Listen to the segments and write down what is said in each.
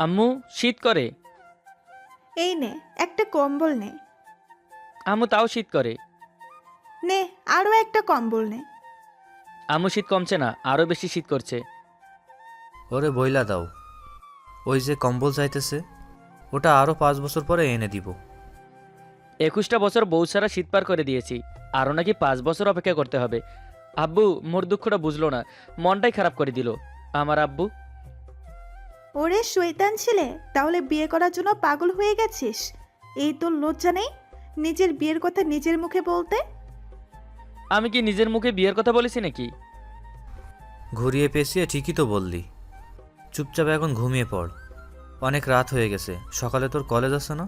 আম্মু শীত করে। এই নে, একটা কম্বল নে। আম্মু তাও শীত করে। নে, আরও একটা কম্বল নে। আম্মু শীত কমছে না, আরও বেশি শীত করছে। ওরে বইলা দাও, ওই যে কম্বল চাইতেছে ওটা আরও 5 বছর পরে এনে দিব। 21টা বছর বউ ছাড়া শীত পার করে দিয়েছি, আরও নাকি 5 বছর অপেক্ষা করতে হবে। আব্বু মোর দুঃখটা বুঝলো না, মনটাই খারাপ করে দিল আমার আব্বু। ওরে শয়তান ছেলে, তাহলে বিয়ে করার জন্য পাগল হয়ে গেছিস? এই তোর লজ্জা নেই নিজের বিয়ের কথা নিজের মুখে বলতে? আমি কি নিজের মুখে বিয়ের কথা বলেছি নাকি? ঘুরিয়ে পেঁচিয়ে ঠিকই তো বললি। চুপচাপ এখন ঘুমিয়ে পড়, অনেক রাত হয়ে গেছে, সকালে তোর কলেজ আছে না?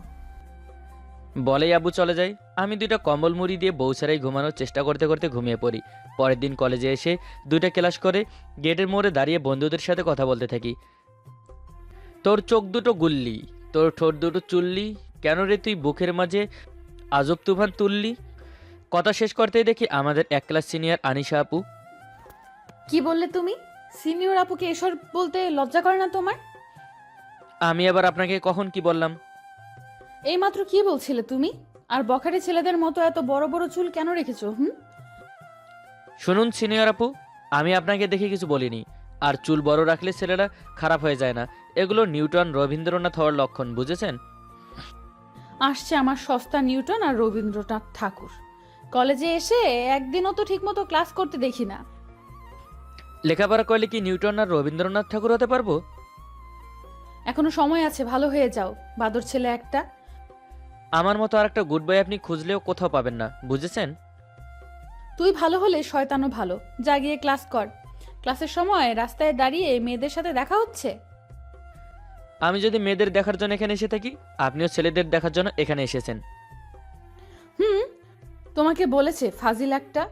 বলেই আব্বু চলে যায়। আমি 2টা কম্বল মুড়ি দিয়ে বউ ছাড়াই ঘুমানোর চেষ্টা করতে করতে ঘুমিয়ে পড়ি। পরের দিন কলেজে এসে 2টা ক্লাস করে গেটের মোড়ে দাঁড়িয়ে বন্ধুদের সাথে কথা বলতে থাকি। তোর চোখ দুটো গুল্লি, তোর ঠোঁট দুটো চুললি, কেন রে তুই বুকের মাঝে আজব তুফান তুললি। কথা শেষ করতেই দেখি আমাদের 1 ক্লাস সিনিয়র আনিশা আপু। কি বললে তুমি? সিনিয়র আপুকে এসব বলতে লজ্জা করে না তোমার? আমি আবার আপনাকে কখন কি বললাম? এইমাত্র কি বলছিলে তুমি? আর বখাটে ছেলেদের মতো এত বড় বড় চুল কেন রেখেছো? শুনুন সিনিয়র আপু, আমি আপনাকে দেখে কিছু বলিনি। আর চুল বড় রাখলে ছেলেরা খারাপ হয়ে যায় না, এগুলো নিউটন রবীন্দ্রনাথ হওয়ার লক্ষণ, বুঝেছেন? আসছে আমার সস্তা নিউটন আর রবীন্দ্রনাথ ঠাকুর। কলেজে এসে একদিনও তো ঠিকমতো ক্লাস করতে দেখি না। লেখাপড়া করলে কি নিউটন আর রবীন্দ্রনাথ ঠাকুর হতে পারবো? এখনো সময় আছে, ভালো হয়ে যাও, বাদর ছেলে একটা। আমার মতো আর একটা গুড বয় আপনি খুঁজলেও কোথাও পাবেন না, বুঝেছেন? তুই ভালো হলে শয়তানও ভালো। যা গিয়ে ক্লাস কর। ক্লাসের সময় রাস্তায় দাঁড়িয়ে মেয়েদের সাথে দেখা হচ্ছে। আমি যদি মেয়েদের দেখার জন্য এখানে এসে থাকি, আপনিও ছেলেদের দেখার জন্য এখানে এসেছেন। হুম, তোমাকে বলেছে ফাজিল একটা।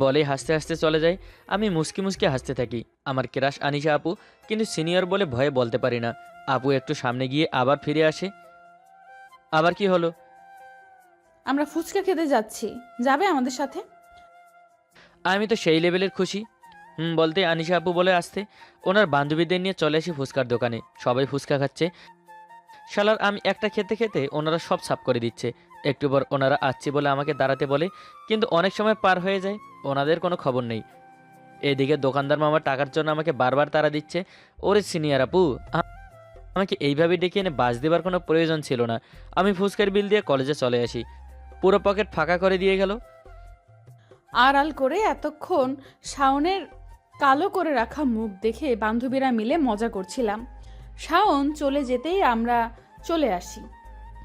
বলেই হাসতে হাসতে চলে যায়। আমি মুসকি মুসকি হাসতে থাকি। আমার ক্রাশ আনিশা আপু, কিন্তু সিনিয়র বলে ভয়ে বলতে পারি না। আপু একটু সামনে গিয়ে আবার ফিরে আসে। আবার কি হলো? আমরা ফুচকা খেতে যাচ্ছি, যাবে আমাদের সাথে? আমি তো সেই লেভেলের খুশি। বলতে আনিশা আপু বলে আসতে। ওনার বান্ধবীদের নিয়ে চলে আসি ফুচকার দোকানে। সবাই ফুচকা খাচ্ছে। শালার আমি একটা খেতে খেতে ওনারা সব সাফ করে দিচ্ছে। একটু পর ওনারা আসছি বলে আমাকে দাঁড়াতে বলে, কিন্তু অনেক সময় পার হয়ে যায়, ওনাদের কোনো খবর নেই। এদিকে দোকানদার মামা টাকার জন্য আমাকে বারবার তাড়া দিচ্ছে। ওরে সিনিয়র আপু, আমাকে এইভাবে ডেকে এনে বাস দেবার কোনো প্রয়োজন ছিল না। আমি ফুচকার বিল দিয়ে কলেজে চলে আসি। পুরো পকেট ফাঁকা করে দিয়ে গেল। আড়াল করে এতক্ষণ শাওনের কালো করে রাখা মুখ দেখে বান্ধবীরা মিলে মজা করছিলাম। শাওন চলে যেতেই আমরা চলে আসি।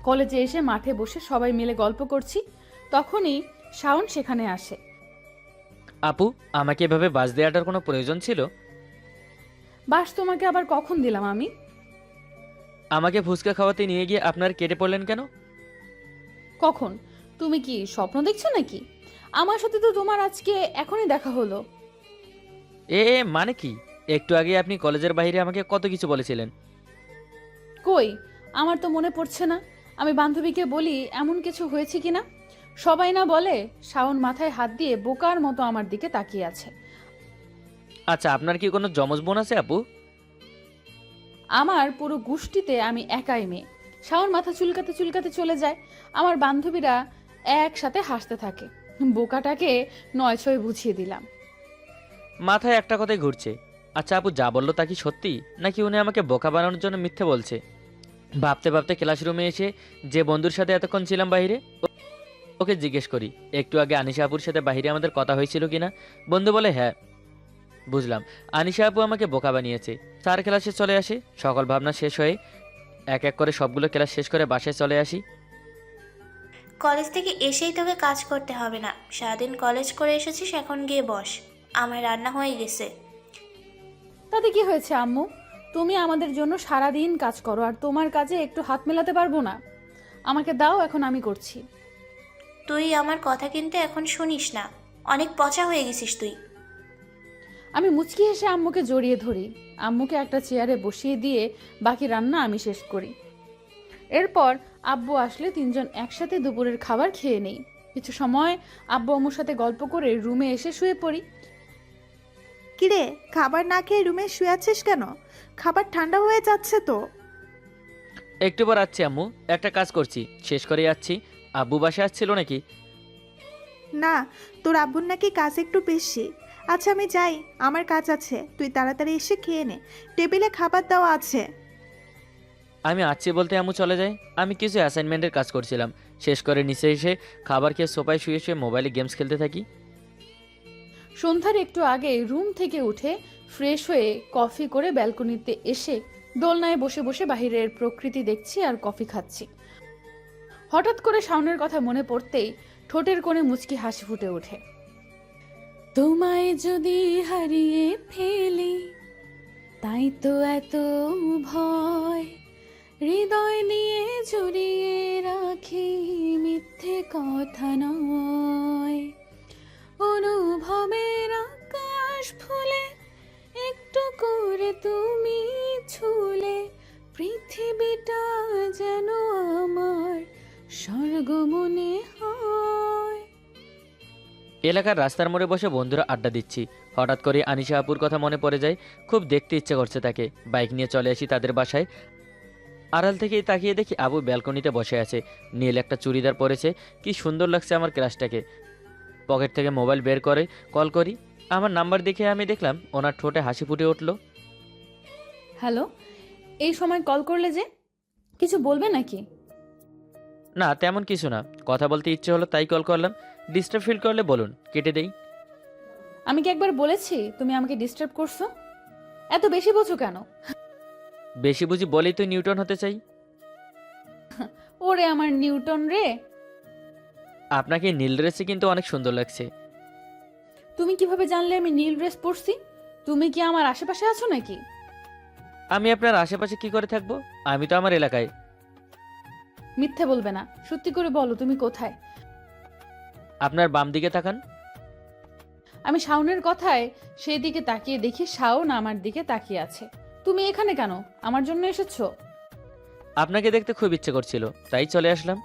কলেজে এসে মাঠে বসে সবাই মিলে গল্প করছি, তখনই শাওন সেখানে আসে। আপু, আমাকে এভাবে বাস দেওয়াটার কোনো প্রয়োজন ছিল? বাস তোমাকে আবার কখন দিলাম আমি? আমাকে ফুচকা খাওয়াতে নিয়ে গিয়ে আপনার কেটে পড়লেন কেন? কখন? তুমি কি স্বপ্ন দেখছো নাকি? আমার সাথে তো তোমার আজকে এখনই দেখা হলো। মানে কি? একটু আগে আপনি কলেজের বাইরে আমাকে কত কিছু বলেছিলেন। কই, আমার তো মনে পড়ছে না। আমি বান্ধবীকে বলি এমন কিছু হয়েছে কিনা। সবাই না বলে শাওন মাথায় হাত দিয়ে বোকার মতো আমার দিকে তাকিয়ে আছে। আচ্ছা, আপনার কি কোনো যমজ বোন আছে আপু? আমার পুরো গোষ্ঠীতে আমি একাই মেয়ে। শাওন মাথা চুলকাতে চুলকাতে চলে যায়। আমার বান্ধবীরা একসাথে হাসতে থাকে। বোকাটাকে 9-6 বুঝিয়ে দিলাম। মাথায় একটা কথাই ঘুরছে। আচ্ছা আপু, যা বললো তা কি সত্যি, নাকি উনি আমাকে বোকা বানানোর জন্য মিথ্যে বলছে? ভাবতে ভাবতে ক্লাসরুমে এসে যে বন্ধুর সাথে এতক্ষণ ছিলাম বাইরে, ওকে জিজ্ঞেস করি একটু আগে আনিশা আপুর সাথে বাইরে আমাদের কথা হয়েছিল কিনা। বন্ধু বলে হ্যাঁ। বুঝলাম আনিশা আপু আমাকে বোকা বানিয়েছে। 4 ক্লাসে চলে আসে। সকল ভাবনা শেষ হয়ে এক এক করে সবগুলো ক্লাস শেষ করে বাসায় চলে আসি। কলেজ থেকে এসেই তোকে কাজ করতে হবে না, সারাদিন কলেজ করে এসেছিস, এখন গিয়ে বস। আমার রান্না হয়ে গেছে। তাতে কি হয়েছে আম্মু? তুমি আমাদের জন্য সারা দিন কাজ করো, আর তোমার কাজে একটু হাত মেলাতে পারবো না? আমাকে দাও, এখন আমি করছি। তুই আমার কথা কিন্তু এখন শুনিস না, অনেক পচা হয়ে গেছিস তুই। আমি মুচকি হেসে আম্মুকে জড়িয়ে ধরি। আম্মুকে একটা চেয়ারে বসিয়ে দিয়ে বাকি রান্না আমি শেষ করি। এরপর আব্বু আসলে 3জন একসাথে দুপুরের খাবার খেয়ে নেই। কিছু সময় আব্বু আম্মুর সাথে গল্প করে রুমে এসে শুয়ে পড়ি। কিরে, খাবার না খেয়ে রুমে শুয়ে আছিস কেন? খাবার ঠান্ডা হয়ে যাচ্ছে তো। একটু পর আসছি আম্মু, একটা কাজ করছি, শেষ করে যাচ্ছি। আব্বু বাসায় আসছিল নাকি? না, তোর আব্বুর নাকি কাজ একটু বেশি। আচ্ছা আমি যাই, আমার কাজ আছে, তুই তাড়াতাড়ি এসে খেয়ে নে, টেবিলে খাবার দেওয়া আছে। আমি আসছি বলতে আম্মু চলে যায়। আমি কিছু অ্যাসাইনমেন্টের কাজ করছিলাম, শেষ করে নিচে এসে খাবার খেয়ে সোফায় শুয়ে শুয়ে মোবাইলে গেমস খেলতে থাকি। সন্ধ্যার একটু আগে রুম থেকে উঠে ফ্রেশ হয়ে কফি করে ব্যালকনিতে এসে দোলনায় বসে বসে বাইরের প্রকৃতি দেখছি আর কফি খাচ্ছি। হঠাৎ করে শাওনের কথা মনে পড়তেই ঠোঁটের কোণে মুচকি হাসি ফুটে ওঠে। তোমায় যদি হারিয়ে ফেলি, তাই তো এত ভয়, হৃদয় নিয়ে জড়িয়ে রাখি, মিথ্যে কথা নয়, অনুভবের আকাশ ফুলে একটু করে তুমি ছুলে, পৃথিবীটা যেন আমার স্বর্গ মনে হয়। এলাকার রাস্তার মোড়ে বসে বন্ধুরা আড্ডা দিচ্ছি, হঠাৎ করে আনিশা আপুর কথা মনে পড়ে যায়। খুব দেখতে ইচ্ছে করছে তাকে। বাইক নিয়ে চলে আসি তাদের বাসায়। আড়াল থেকেই তাকিয়ে দেখি আবু ব্যালকনিতে বসে আছে, নীল একটা চুড়িদার পরেছে। কি সুন্দর লাগছে আমার ক্রাশটাকে। পকেট থেকে মোবাইল বের করে কল করি। আমার নাম্বার দেখে আমি দেখলাম ওনার ঠোঁটে হাসি ফুটে উঠল। হ্যালো, এই সময় কল করলে যে, কিছু বলবে নাকি? না তেমন কিছু না, কথা বলতে ইচ্ছে হলো তাই কল করলাম। ডিস্টার্ব ফিল করলে বলুন, কেটে দেই। আমি কি একবার বলেছি তুমি আমাকে ডিস্টার্ব করছো? এত বেশি বোঝো কেন? বেশি বুঝি বলেই তো নিউটন হতে চাই। ওরে আমার নিউটন রে। আপনাকে নীল ড্রেসে কিন্তু অনেক সুন্দর লাগছে। তুমি কিভাবে জানলে আমি নীল ড্রেস পরছি? তুমি কি আমার আশেপাশে আছো নাকি? আমি আপনার আশেপাশে কি করে থাকবো? আমি তো আমার এলাকায়। মিথ্যে বলবে না, সত্যি করে বলো তুমি কোথায়। আপনার বাম দিকে তাকান। আমি শাওনের কথায় সেই দিকে তাকিয়ে দেখি শাওন আমার দিকে তাকিয়ে আছে। তুমি এখানে কেন? আমার জন্য এসেছো? আপনাকে দেখতে খুব ইচ্ছে করছিল, তাই চলে আসলাম।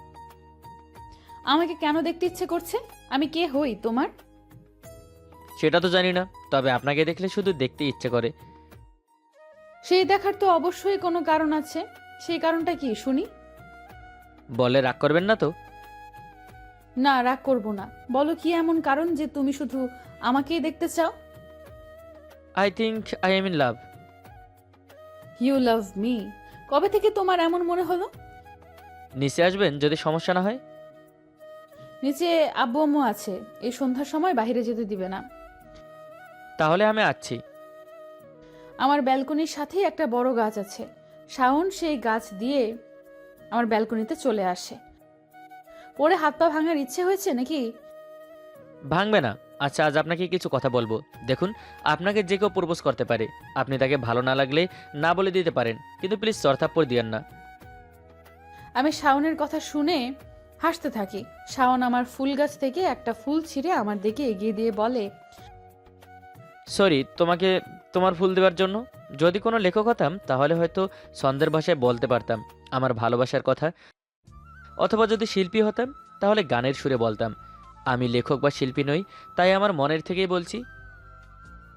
আমাকে কেন দেখতে ইচ্ছে করছে? আমি কে হই তোমার? সেটা তো জানি না, তবে আপনাকে দেখলে শুধু দেখতে ইচ্ছে করে। সেই দেখার তো অবশ্যই কোনো কারণ আছে। সেই কারণটা কি শুনি? বলে রাগ করবেন না তো? না, রাগ করব না। বলো কি এমন কারণ যে তুমি শুধু আমাকেই দেখতে চাও? I think I am in love. You love me? কবে থেকে তোমার এমন মনে হলো? নিচে আসবেন যদি সমস্যা না হয়। নিচে আব্বু আম্মু আছে, এই সন্ধ্যার সময় বাইরে যেতে দিবে না। তাহলে আমি আসছি। আমার ব্যালকনির সাথেই একটা বড় গাছ আছে। শাওন সেই গাছ দিয়ে আমার ব্যালকনিতে চলে আসে। পরে হাত পা ভাঙার ইচ্ছে হয়েছে নাকি? ভাঙবে না। আচ্ছা আজ আপনাকে কিছু কথা বলবো। দেখুন, আপনাকে যে কেউ প্রপোজ করতে পারে। আপনি তাকে ভালো না লাগলে না বলে দিতে পারেন, কিন্তু প্লিজ চড়থাপ্পড় দিয়েন না। আমি শাওনের কথা শুনে হাসতে থাকি। শাওন আমার ফুল গাছ থেকে একটা ফুল ছিঁড়ে আমার দিকে এগিয়ে দিয়ে বলে, সরি তোমাকে তোমার ফুল দেওয়ার জন্য। যদি কোনো লেখক হতাম তাহলে হয়তো ছন্দের ভাষায় বলতে পারতাম আমার ভালোবাসার কথা, অথবা যদি শিল্পী হতাম তাহলে গানের সুরে বলতাম। আমি লেখক বা শিল্পী নই, তাই আমার মনের থেকেই বলছি।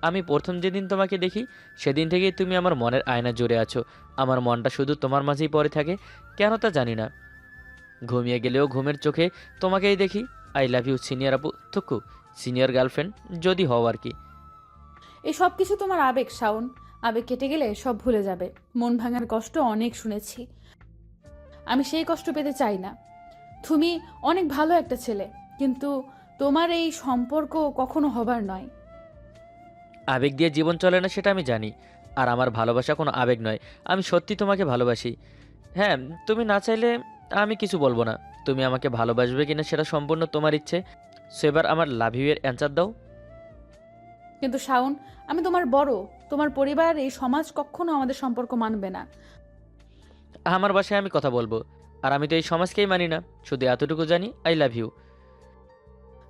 আমি প্রথম যেদিন তোমাকে দেখি সেদিন থেকেই তুমি আমার মনের আয়না জুড়ে আছো। আমার মনটা শুধু তোমার মাঝেই পড়ে থাকে, কেন তা জানি না। ঘুমিয়ে গেলেও ঘুমের চোখে তোমাকেই দেখি। আই লাভ ইউ সিনিয়র আপু, থুকু সিনিয়র গার্লফ্রেন্ড যদি হও আর কি। এই সব কিছু তোমার আবেগ শাওন। আবেগ কেটে গেলে সব ভুলে যাবে। মন ভাঙার কষ্ট অনেক শুনেছি, আমি সেই কষ্ট পেতে চাই না। তুমি অনেক ভালো একটা ছেলে, কিন্তু তোমার এই সম্পর্ক কখনো হবার নয়। আবেগ দিয়ে জীবন চলে না সেটা আমি জানি, আর আমার ভালোবাসা কোনো আবেগ নয়। আমি সত্যি তোমাকে ভালোবাসি। হ্যাঁ, তুমি না চাইলে আমি কিছু বলবো না। তুমি আমাকে ভালোবাসবে কিনা সেটা সম্পূর্ণ তোমার ইচ্ছে। সো এবার আমার লাভ ইউ এর অ্যান্সার দাও। কিন্তু শাওন, আমি তোমার বড়। তোমার পরিবার, এই সমাজ কখনো আমাদের সম্পর্ক মানবে না। আমার বাসায় আমি কথা বলবো, আর আমি তো এই সমাজকেই মানি না। শুধু এতটুকু জানি, আই লাভ ইউ।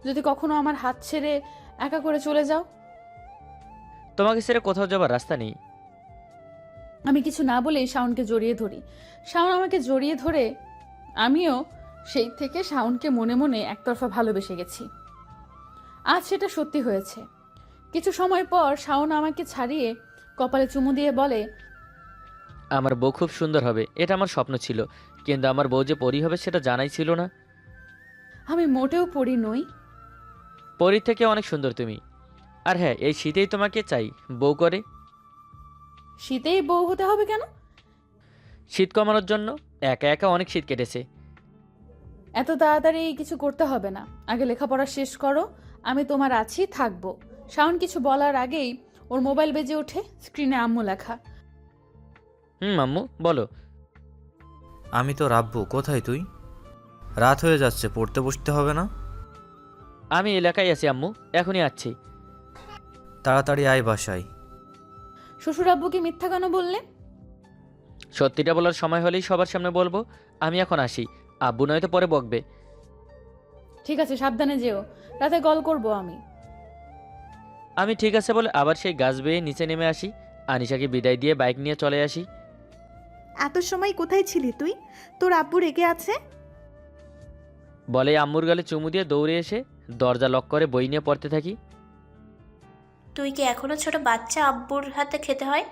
যদি কখনো আমার হাত ছেড়ে একা করে চলে যাও? তোমাকে ছেড়ে কোথাও যাবার রাস্তা নেই। আমি কিছু না বলেই শাওনকে জড়িয়ে ধরি। শাওন আমাকে জড়িয়ে ধরে আমিও সেই থেকে শাওনকে মনে মনে একতরফা ভালোবেসে গেছি। আজ সেটা সত্যি হয়েছে। কিছু সময় পর শাওন আমাকে ছাড়িয়ে কপালে চুমু দিয়ে বলে, আমার বউ খুব সুন্দর হবে, এটা আমার স্বপ্ন ছিল, কিন্তু আমার বউ যে পরী হবে সেটা জানাই ছিল না। আমি মোটেও পড়ি নই। পরীর থেকে অনেক সুন্দর তুমি। আর হ্যাঁ, এই শীতেই তোমাকে চাই বউ করে। শীতেই বউ হতে হবে কেন? শীত কমানোর জন্য। একা একা অনেক শীত কেটেছে। এত তাড়াতাড়ি কিছু করতে হবে না, আগে লেখাপড়া শেষ করো, আমি তোমার আছি, থাকবো। শাওন কিছু বলার আগেই ওর মোবাইল বেজে ওঠে, স্ক্রিনে আম্মু লেখা। আম্মু বলো। আমি তো রাব্বু, কোথায় তুই? রাত হয়ে যাচ্ছে, পড়তে বসতে হবে না? আমি এলাকায় আছি আম্মু, এখনই আসছি। তাড়াতাড়ি আয় বাসায়। শ্বশুর আব্বুকে মিথ্যা কেন বললে? সত্যিটা বলার সময় হলেই সবার সামনে বলবো। আমি এখন আসি, আব্বু নয়তো পরে বকবে। ঠিক আছে, সাবধানে যেও, রাতে কল করবো আমি। আমি ঠিক আছে বলে আবার সেই গাছ বেয়ে নিচে নেমে আসি। আনিশাকে বিদায় দিয়ে বাইক নিয়ে চলে আসি। এত সময় কোথায় ছিলি তুই? তোর আব্বু রেগে আছে? বলে আম্মুর গালে চুমু দিয়ে দৌড়ে এসে দরজা লক করে বই নিয়ে পড়তে থাকি। তুই কি এখনো ছোট বাচ্চা, আব্বুর হাতে খেতে হয়?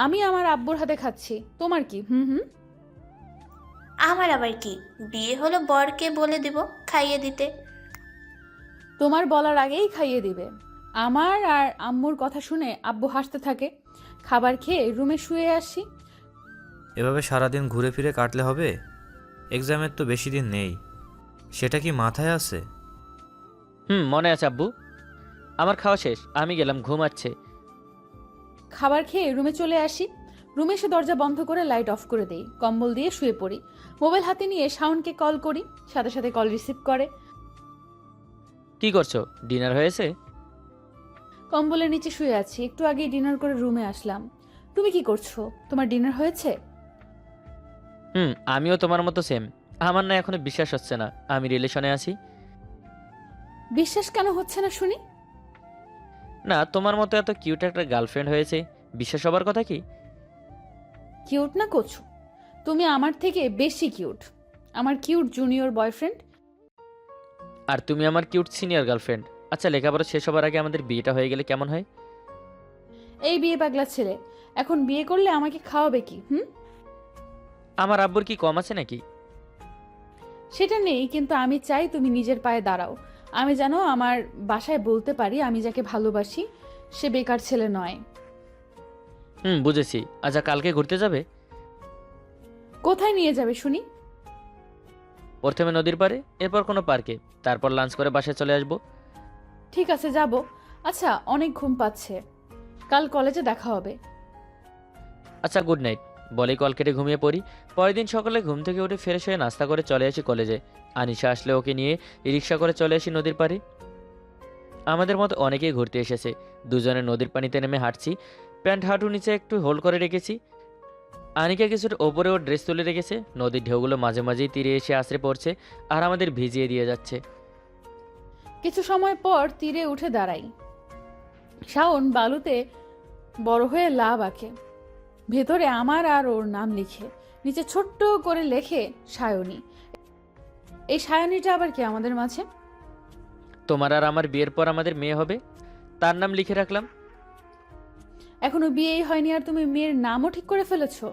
আমি আমার আব্বুর হাতে খাচ্ছি, তোমার কি? হুম। আমার আবার কি, বিয়ে হলো বরকে বলে দিব খাইয়ে দিতে। তোমার বলার আগেই খাইয়ে দিবে। আমার আর আম্মুর কথা শুনে আব্বু হাসতে থাকে। খাবার খেয়ে রুমে শুয়ে আসি। এভাবে সারাদিন ঘুরে ফিরে কাটলে হবে? এক্সামের তো বেশি দিন নেই, সেটা কি মাথায় আছে? মনে আছে আব্বু। আমার খাওয়া শেষ, আমি গেলাম, ঘুমাচ্ছে। খাবার খেয়ে রুমে চলে আসি। রুমে এসে দরজা বন্ধ করে লাইট অফ করে দেই, কম্বল দিয়ে শুয়ে পড়ি। মোবাইল হাতে নিয়ে শাওনকে কল করি, সাথে সাথে কল রিসিভ করে। কি করছো? ডিনার হয়েছে? কম্বলের নিচে শুয়ে আছি, একটু আগেই ডিনার করে রুমে আসলাম। তুমি কি করছো? তোমার ডিনার হয়েছে? আমিও তোমার মতো সেম। আমার না এখনো বিশ্বাস হচ্ছে না আমি রিলেশনে আছি। বিশ্বাস কেন হচ্ছে না শুনি? না, তোমার মতো এত কিউট একটা গার্লফ্রেন্ড হয়েছে, বিশ্বাস হবার কথা কি? কিউট না কচু? তুমি আমার থেকে বেশি কিউট। আমার কিউট জুনিয়র বয়ফ্রেন্ড। আর তুমি আমার কিউট সিনিয়র গার্লফ্রেন্ড। আচ্ছা, লেখাপড়া শেষ হবার আগে আমাদের বিয়েটা হয়ে গেলে কেমন হয়? এই বিয়ে পাগলা ছেলে, এখন বিয়ে করলে আমাকে খাওয়াবে কি? আমার আব্বুর কি কম আছে নাকি? সেটা নেই, কিন্তু আমি চাই তুমি নিজের পায়ে দাঁড়াও। আমি যেন আমার বাসায় বলতে পারি আমি যাকে ভালোবাসি সে বেকার ছেলে নয়। বুঝেছি। আচ্ছা, কালকে ঘুরতে যাবে? কোথায় নিয়ে যাবে শুনি? প্রথমে নদীর পাড়ে, এরপর কোনো পার্কে, তারপর লাঞ্চ করে বাসায় চলে আসবো। ঠিক আছে, যাব। আচ্ছা, অনেক ঘুম পাচ্ছে, কাল কলেজে দেখা হবে। আচ্ছা, গুড নাইট বলেই কল কেটে ঘুমিয়ে পড়ি। পরের দিন সকালে ঘুম থেকে উঠে ফ্রেশ হয়ে নাস্তা করে চলে আসি কলেজে। আনিশা আসলে ওকে নিয়ে রিক্সা করে চলে আসি নদীর পাড়ে। আমাদের মতো অনেকেই ঘুরতে এসেছে। দুজনে নদীর পানিতে নেমে হাঁটছি। প্যান্ট হাঁটু নিচে একটু হোল্ড করে রেখেছি। আনিকা কিছুটা ওপরে ওর ড্রেস তুলে রেখেছে। নদীর ঢেউগুলো মাঝে মাঝেই তীরে এসে আছড়ে পড়ছে আর আমাদের ভিজিয়ে দিয়ে যাচ্ছে। কিছু সময় পর তীরে উঠে দাঁড়াই। শাওন বালুতে বড় হয়ে লাভ আঁকে, ভেতরে আমার আর ওর নাম লিখে, নিচে ছোট্ট করে লেখে সায়নী। এই সায়নীটা আবার কি আমাদের মাঝে? তোমার আর আমার বিয়ের পর আমাদের মেয়ে হবে, তার নাম লিখে রাখলাম। এখনো বিয়েই হয়নি আর তুমি মেয়ের নামও ঠিক করে ফেলেছো?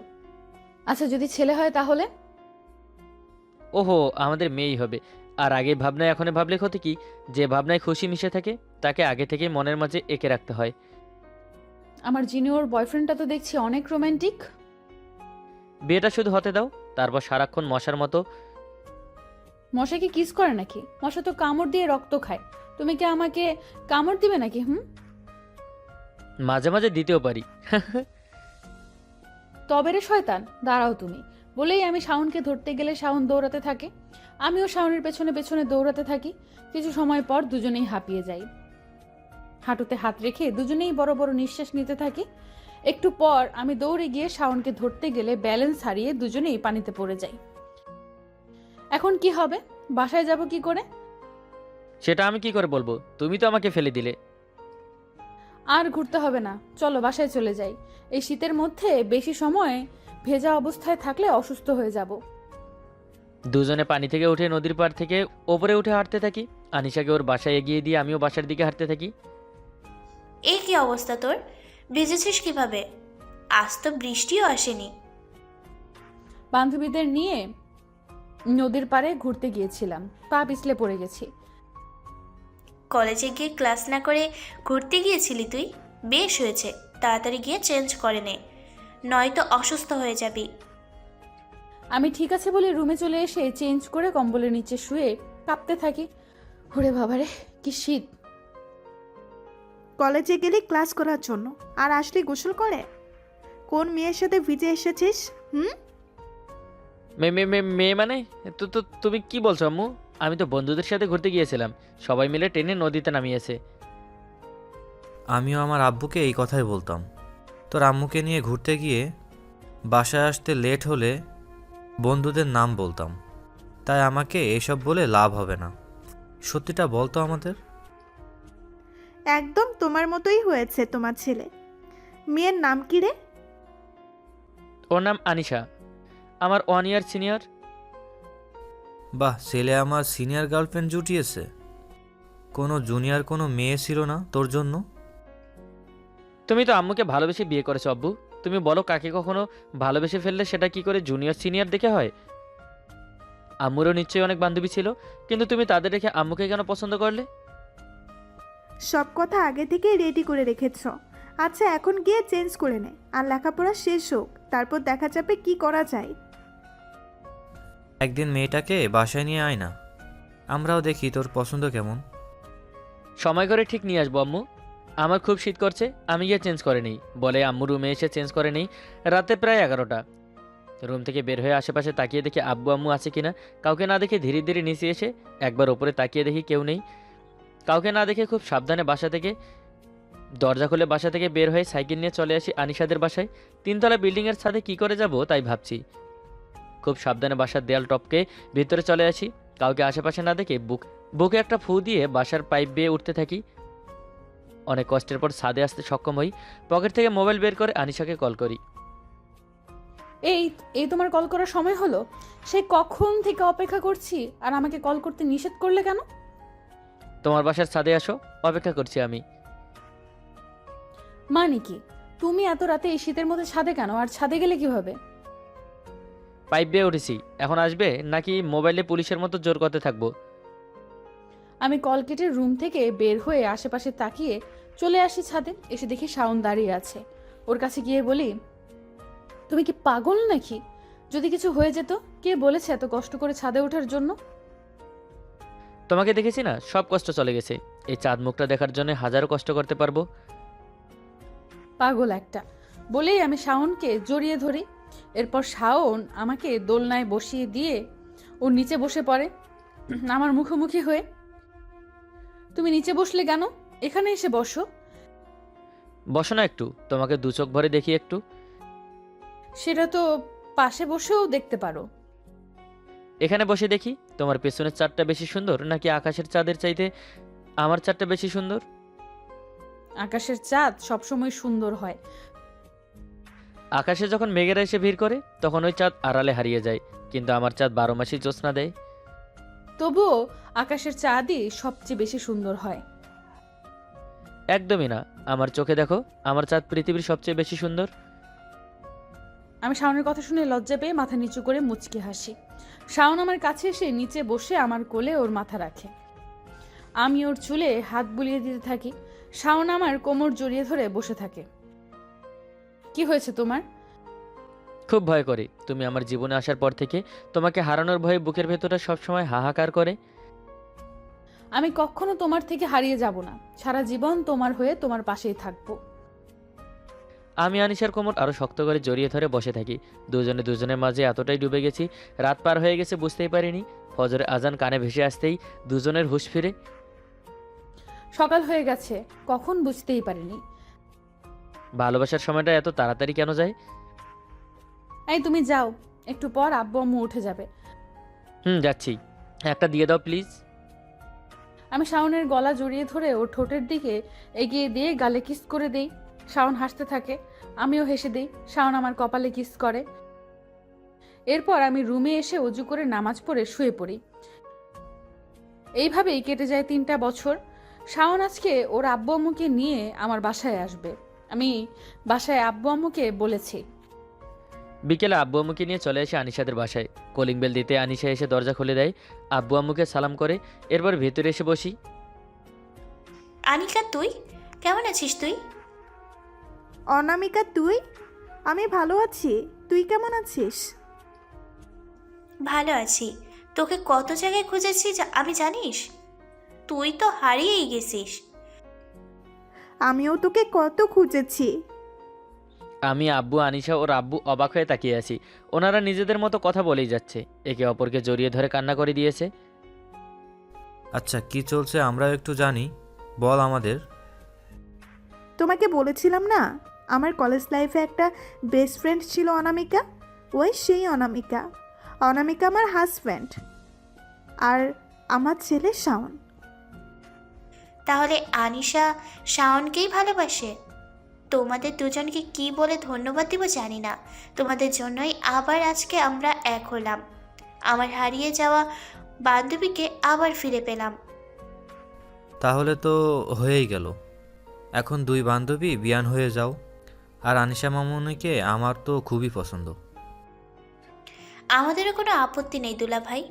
আচ্ছা, যদি ছেলে হয় তাহলে? ওহো, আমাদের মেয়েই হবে। আর আগে ভাবনায় এখন ভাবলে ক্ষতি কি? যে ভাবনায় খুশি মিশে থাকে তাকে আগে থেকেই মনের মাঝে এঁকে রাখতে হয়। আমার জুনিয়র বয়ফ্রেন্ডটা তো দেখছি অনেক রোমান্টিক। বিয়েটা শুধু হতে দাও, তারপর সারাক্ষণ মশার মতো। মশা কি কিস করে নাকি? মশা তো কামড় দিয়ে রক্ত খায়। তুমি কি আমাকে কামড় দিবে নাকি? মাঝে মাঝে দিতেও পারি। তবে রে শয়তান, দাঁড়াও তুমি। বলেই আমি শাওনকে ধরতে গেলে শাওন দৌড়াতে থাকে, আমিও শাওনের পেছনে পেছনে দৌড়াতে থাকি। কিছু সময় পর দুজনেই হাঁপিয়ে যাই। হাঁটুতে হাত রেখে দুজনেই বড় বড় নিঃশ্বাস নিতে থাকি। একটু পর আমি দৌড়ে গিয়ে শাওনকে ধরতে গেলে ব্যালেন্স হারিয়ে দুজনেই পানিতে পড়ে যাই। এখন কি হবে? বাসায় যাব কি করে? সেটা আমি কি করে বলবো? তুমি তো আমাকে ফেলে দিলে। আর ঘুরতে হবে না, চলো বাসায় চলে যাই। এই শীতের মধ্যে বেশি সময় ভেজা অবস্থায় থাকলে অসুস্থ হয়ে যাব। দুজনে পানি থেকে উঠে নদীর পাড় থেকে ওপরে উঠে হাঁটতে থাকি। আনিশাকে ওর বাসায় এগিয়ে দিয়ে আমিও বাসার দিকে হাঁটতে থাকি। এই কি অবস্থা তোর? ভিজেছিস কিভাবে? আজ তো বৃষ্টিও আসেনি। বান্ধবীদের নিয়ে নদীর পাড়ে ঘুরতে গিয়েছিলাম, পা পিছলে পড়ে গেছি। কলেজে গিয়ে ক্লাস না করে ঘুরতে গিয়েছিলি তুই? বেশ হয়েছে, তাড়াতাড়ি গিয়ে চেঞ্জ করে নে, নয়তো অসুস্থ হয়ে যাবি। আমি ঠিক আছে বলে রুমে চলে এসে চেঞ্জ করে কম্বলের নিচে শুয়ে কাঁপতে থাকি। ওরে বাবারে, কি শীত! কলেজে গেলি ক্লাস করার জন্য, আর আসলি গোসল করে? কোন মেয়ের সাথে ভিজে এসেছিস? মেয়ে মানে? তো তুমি কি বলছো আম্মু? আমি তো বন্ধুদের সাথে ঘুরতে গিয়েছিলাম, সবাই মিলে ট্রেনে নদীতে নামিয়েছে। আমিও আমার আব্বুকে এই কথাই বলতাম। তোর আম্মুকে নিয়ে ঘুরতে গিয়ে বাসায় আসতে লেট হলে বন্ধুদের নাম বলতাম, তাই আমাকে এসব বলে লাভ হবে না। সত্যিটা বলতো আমাদের। একদম তোমার মতোই হয়েছে তোমার ছেলে। মেয়ের নাম কি রে? ওর নাম আনিশা, আমার 1 ইয়ার সিনিয়র। বাহ, ছেলে আমার সিনিয়র গার্লফ্রেন্ড জুটিয়েছে। কোনো জুনিয়র কোনো মেয়ে ছিল না তোর জন্য? তুমি তো আম্মুকে ভালোবেসে বিয়ে করেছো আব্বু। তুমি বলো, কাকে কখনো ভালোবেসে ফেললে সেটা কি করে জুনিয়র সিনিয়র দেখে হয়? আম্মুরও নিশ্চয়ই অনেক বান্ধবী ছিল, কিন্তু তুমি তাদের রেখে আম্মুকে কেন পছন্দ করলে? সব কথা আগে থেকেই রেডি করে রেখেছ। আচ্ছা, এখন গিয়ে চেঞ্জ করে নে, আর লেখাপড়া শেষ হোক, তারপর দেখা যাবে কি করা যায়। একদিন মেয়েটাকে বাসায় নিয়ে আয় না, আমরাও দেখি তোর পছন্দ কেমন। সময় করে ঠিক নিয়ে আসবো আম্মু। আমার খুব শীত করছে, আমি গিয়ে চেঞ্জ করে নিই বলে আম্মু রুমে এসে চেঞ্জ করে নিই। রাতে প্রায় 11টা। রুম থেকে বের হয়ে আশেপাশে তাকিয়ে দেখি আব্বু আম্মু আছে কিনা। কাউকে না দেখে ধীরে ধীরে নিচে এসে একবার ওপরে তাকিয়ে দেখি কেউ নেই। কাউকে না দেখে খুব সাবধানে দরজা খুলে বাসা থেকে বের হয়ে সাইকেল নিয়ে চলে আসি আনিশাদের বাসায়। 3তলা বিল্ডিংয়ের ছাদে কি করে যাব তাই ভাবছি। খুব সাবধানে বাসার দেয়াল টপকে ভিতরে চলে আসি। কাউকে আশেপাশে না দেখে বুকে একটা ফু দিয়ে বাসার পাইপ বেয়ে উঠতে থাকি। অনেক কষ্টের পর ছাদে আসতে সক্ষম হই। পকেট থেকে মোবাইল বের করে আনিশাকে কল করি। এই এই তোমার কল করার সময় হলো? সে কখন থেকে অপেক্ষা করছি, আর আমাকে কল করতে নিষেধ করলে কেন? তোমার বাসার ছাদে আসো, অপেক্ষা করছি আমি। মানে কি? তুমি এত রাতে এই শীতের মধ্যে ছাদে কেন, আর ছাদে গেলে কিভাবে? পাইপ বেয়ে উঠেছি, এখন আসবে নাকি মোবাইলে পুলিশের মতো জোর করতে থাকবো? আমি কল কেটে রুম থেকে বের হয়ে আশেপাশে তাকিয়ে চলে আসি ছাদে। এসে দেখি শাওন দাঁড়িয়ে আছে। ওর কাছে গিয়ে বলি, তুমি কি পাগল নাকি? যদি কিছু হয়ে যেত, কে বলেছে এত কষ্ট করে ছাদে ওঠার জন্য? তোমাকে দেখেছি না, সব কষ্ট চলে গেছে। এই চাঁদ মুখটা দেখার জন্য হাজারো কষ্ট করতে পারবো। পাগল একটা! বলেই আমি শাওনকে জড়িয়ে ধরি। এরপর শাওন আমাকে দোলনায় বসিয়ে দিয়ে ওর নিচে বসে পড়ে আমার মুখোমুখি হয়ে। তুমি নিচে বসলে কেন? এখানে এসে বসো। বসো না একটু, তোমাকে 2 চোখ ভরে দেখি একটু। সেটা তো পাশে বসেও দেখতে পারো। এখানে বসে দেখি তোমার পেছনের চাঁদটা বেশি সুন্দর নাকি আকাশের চাঁদের চাইতে আমার চাঁদটা বেশি সুন্দর? আকাশের চাঁদ সবসময় সুন্দর হয়। আকাশে যখন মেঘেরা এসে ভিড় করে তখন ওই চাঁদ আড়ালে হারিয়ে যায়, কিন্তু আমার চাঁদ 12 মাসই জ্যোৎস্না দেয়। তবুও আকাশের চাঁদই সবচেয়ে বেশি সুন্দর হয়। একদমই না, আমার চোখে দেখো, আমার চাঁদ পৃথিবীর সবচেয়ে বেশি সুন্দর। আমি শাওনের কথা শুনে লজ্জা পেয়ে মাথা নিচু করে মুচকি হাসি। শাওন আমার কাছে এসে নিচে বসে আমার কোলে ওর মাথা রাখে। আমি ওর চুলে হাত বুলিয়ে দিতে থাকি। শাওন আমার কোমর জড়িয়ে ধরে বসে থাকে। কি হয়েছে তোমার? খুব ভয় করে, তুমি আমার জীবনে আসার পর থেকে তোমাকে হারানোর ভয়ে বুকের ভেতরটা সবসময় হাহাকার করে। আমি কখনো তোমার থেকে হারিয়ে যাব না। সারা জীবন তোমার হয়ে তোমার পাশেই থাকবো। আমি আনিশার কোমর আরো শক্ত করে জড়িয়ে ধরে বসে থাকি। দুজনে দুজনের মাঝে এতটাই ডুবে গেছি, রাত পার হয়ে গেছে বুঝতেই পারিনি। ফজরের আজান কানে ভেসে আসতেই দুজনের হুঁশ ফিরে। সকাল হয়ে গেছে, কখন বুঝতেই পারিনি। ভালোবাসার সময়টা এত তাড়াতাড়ি কেন যায়? এই তুমি যাও, একটু পর আব্বু আম্মু উঠে যাবে। যাচ্ছি, একটা দিয়ে দাও প্লিজ। আমি শাওনের গলা জড়িয়ে ধরে ওর ঠোঁটের দিকে এগিয়ে দিয়ে গালে কিস করে দেই। শাওন হাসতে থাকে, আমিও হেসে দেই। শাওন আমার কপালে কিস করে। এরপর আমি রুমে এসে অজু করে নামাজ পড়ে শুয়ে পড়ি। এইভাবেই কেটে যায় 3টা বছর। শাওন আজকে ওর আব্বু আম্মুকে নিয়ে আমার বাসায় আসবে। আমি বাসায় আব্বু আম্মুকে বলেছি। বিকেলে আব্বু আম্মুকে নিয়ে চলে আসে আনিশাদের বাসায়। কলিং বেল দিতে আনিশা এসে দরজা খুলে দেয়। আব্বু আম্মুকে সালাম করে এরপর ভেতরে এসে বসি। আনিকা তুই কেমন আছিস তুই? অনামিকা তুই? আমি ভালো আছি, তুই কেমন আছিস? ভালো আছি। তোকে কত জায়গায় খুঁজেছি আমি জানিস? তুই তো হারিয়েই গেছিস। আমিও তোকে কত খুঁজেছি। আমি, আব্বু, আনিশা ওর আব্বু অবাক হয়ে তাকিয়ে আছি। ওনারা নিজেদের মতো কথা বলেই যাচ্ছে, একে অপরকে জড়িয়ে ধরে কান্না করে দিয়েছে। আচ্ছা কি চলছে আমরাও একটু জানি, বল আমাদের। তোমাকে বলেছিলাম না আমার কলেজ লাইফে একটা বেস্ট ফ্রেন্ড ছিল অনামিকা। ওই সেই অনামিকা। অনামিকা আমার হাজব্যান্ড আর আমার ছেলে শাওন। তাহলে আনিশা শাওনকেই ভালোবাসে? তোমাদের দুজনকে কি বলে ধন্যবাদ দিব জানি না। তোমাদের জন্যই আবার আজকে আমরা এক হলাম। আমার হারিয়ে যাওয়া বান্ধবীকে আবার ফিরে পেলাম। তাহলে তো হয়েই গেল, এখন দুই বান্ধবী বিয়ান হয়ে যাও। আর আনিশা মামুনিকে আমার তো খুবই পছন্দ। আমাদেরও কোনো আপত্তি নেই দুলা ভাই।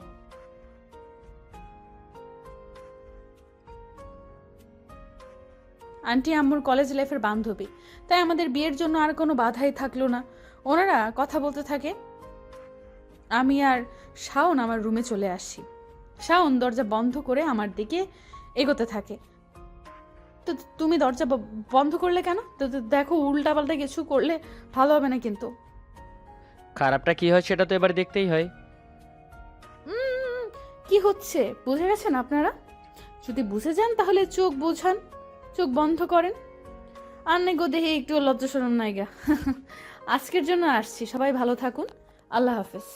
আন্টি আম্মুর কলেজ লাইফের বান্ধবী, তাই আমাদের বিয়ের জন্য আর কোনো বাধাই থাকলো না। ওনারা কথা বলতে থাকে। আমি আর শাওন আমার রুমে চলে আসি। শাওন দরজা বন্ধ করে আমার দিকে এগোতে থাকে। তো তুমি দরজা বন্ধ করলে কেন? তো দেখো উল্টাপাল্টা কিছু করলে ভালো হবে না কিন্তু। খারাপটা কি হয় সেটা তো এবার দেখতেই হয়। কি হচ্ছে বুঝে গেছেন আপনারা? যদি বুঝে যান তাহলে চোখ বোঝান, চোখ বন্ধ করেন। আর নেই গো দেহে একটু লজ্জা শরম নাইগা। আজকের জন্য আসছি, সবাই ভালো থাকুন, আল্লাহ হাফেজ।